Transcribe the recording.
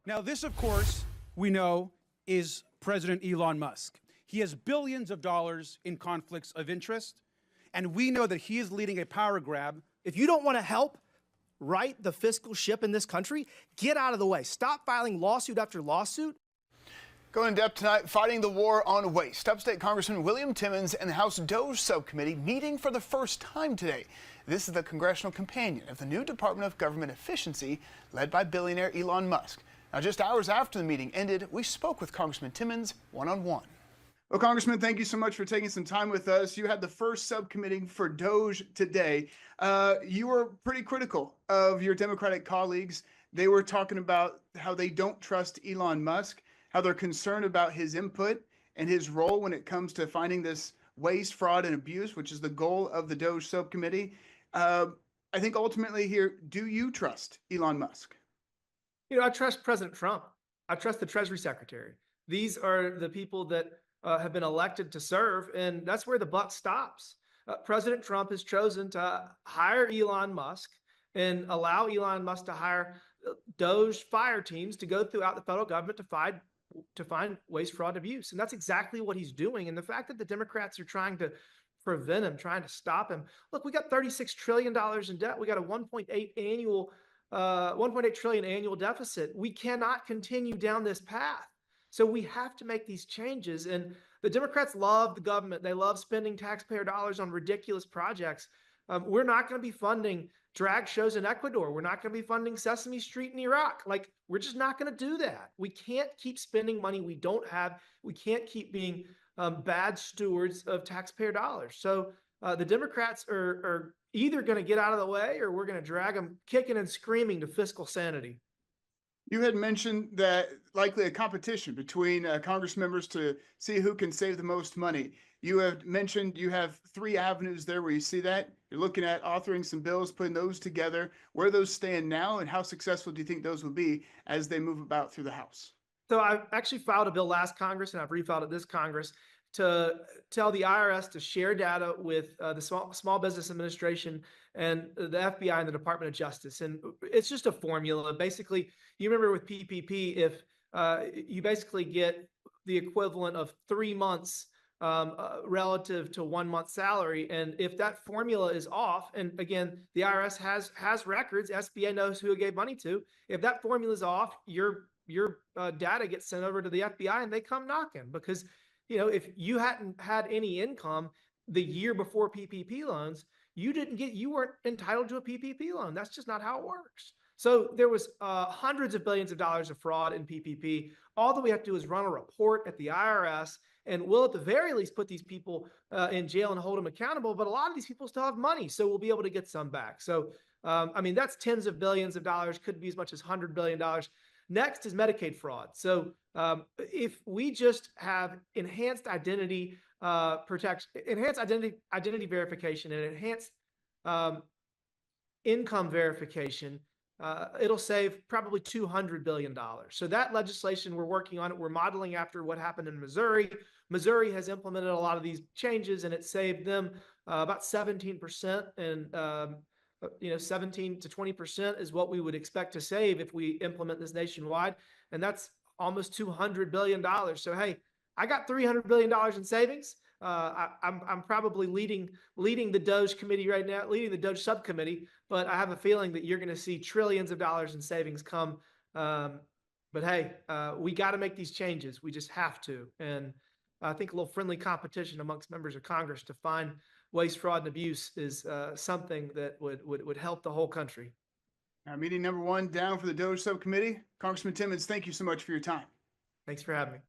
Now, this, of course, we know is President Elon Musk. He has billions of dollars in conflicts of interest, and we know that he is leading a power grab. If you don't want to help right the fiscal ship in this country, get out of the way. Stop filing lawsuit after lawsuit. Going in depth tonight, fighting the war on waste. Upstate Congressman William Timmons and the House DOGE Subcommittee meeting for the first time today. This is the congressional companion of the new Department of Government Efficiency led by billionaire Elon Musk. Now, just hours after the meeting ended, we spoke with Congressman Timmons one-on-one. Well, Congressman, thank you so much for taking some time with us. You had the first subcommittee for DOGE today. You were pretty critical of your Democratic colleagues. They were talking about how they don't trust Elon Musk, how they're concerned about his input and his role when it comes to finding this waste, fraud, and abuse, which is the goal of the DOGE subcommittee. I think ultimately here, do you trust Elon Musk? You know, I trust President Trump. I trust the Treasury Secretary. These are the people that have been elected to serve, and that's where the buck stops. President Trump has chosen to hire Elon Musk and allow Elon Musk to hire DOGE fire teams to go throughout the federal government to find waste, fraud, and abuse. And that's exactly what he's doing. And the fact that the Democrats are trying to prevent him, trying to stop him. Look, we got $36 trillion in debt. We got a 1.8 trillion annual deficit. We cannot continue down this path. So we have to make these changes. And the Democrats love the government. They love spending taxpayer dollars on ridiculous projects. We're not going to be funding drag shows in Ecuador. We're not going to be funding Sesame Street in Iraq. Like, we're just not going to do that. We can't keep spending money we don't have. We can't keep being bad stewards of taxpayer dollars. So the Democrats are either going to get out of the way or we're going to drag them kicking and screaming to fiscal sanity. You had mentioned that likely a competition between Congress members to see who can save the most money. You have mentioned you have 3 avenues there where you see that. You're looking at authoring some bills, putting those together. Where those stand now, and how successful do you think those will be as they move about through the House? So I actually filed a bill last Congress, and I've refiled it this Congress, to tell the IRS to share data with the Small Business Administration and the FBI and the Department of Justice. And it's just a formula. Basically, you remember with PPP, if you basically get the equivalent of 3 months relative to 1 month's salary. And if that formula is off, and again, the IRS has records, SBA knows who it gave money to. If that formula is off, your data gets sent over to the FBI and they come knocking, because you know, if you hadn't had any income the year before PPP loans, you weren't entitled to a PPP loan. That's just not how it works. So there was hundreds of billions of dollars of fraud in PPP. All that we have to do is run a report at the IRS, and we'll at the very least put these people in jail and hold them accountable. But a lot of these people still have money, so we'll be able to get some back. So, I mean, that's tens of billions of dollars, could be as much as $100 billion. Next is Medicaid fraud. So if we just have enhanced identity protection, enhanced identity verification, and enhanced income verification, it'll save probably $200 billion. So that legislation, we're working on it. We're modeling after what happened in Missouri. Missouri has implemented a lot of these changes, and it saved them about 17%. And 17 to 20% is what we would expect to save if we implement this nationwide. And that's almost $200 billion. So, hey, I got $300 billion in savings. I'm probably leading the DOGE committee right now, leading the DOGE subcommittee, but I have a feeling that you're going to see trillions of dollars in savings come. But hey, we got to make these changes. We just have to. And I think a little friendly competition amongst members of Congress to find waste, fraud, and abuse is something that would help the whole country. Meeting number 1 down for the DOGE subcommittee. Congressman Timmons, thank you so much for your time. Thanks for having me.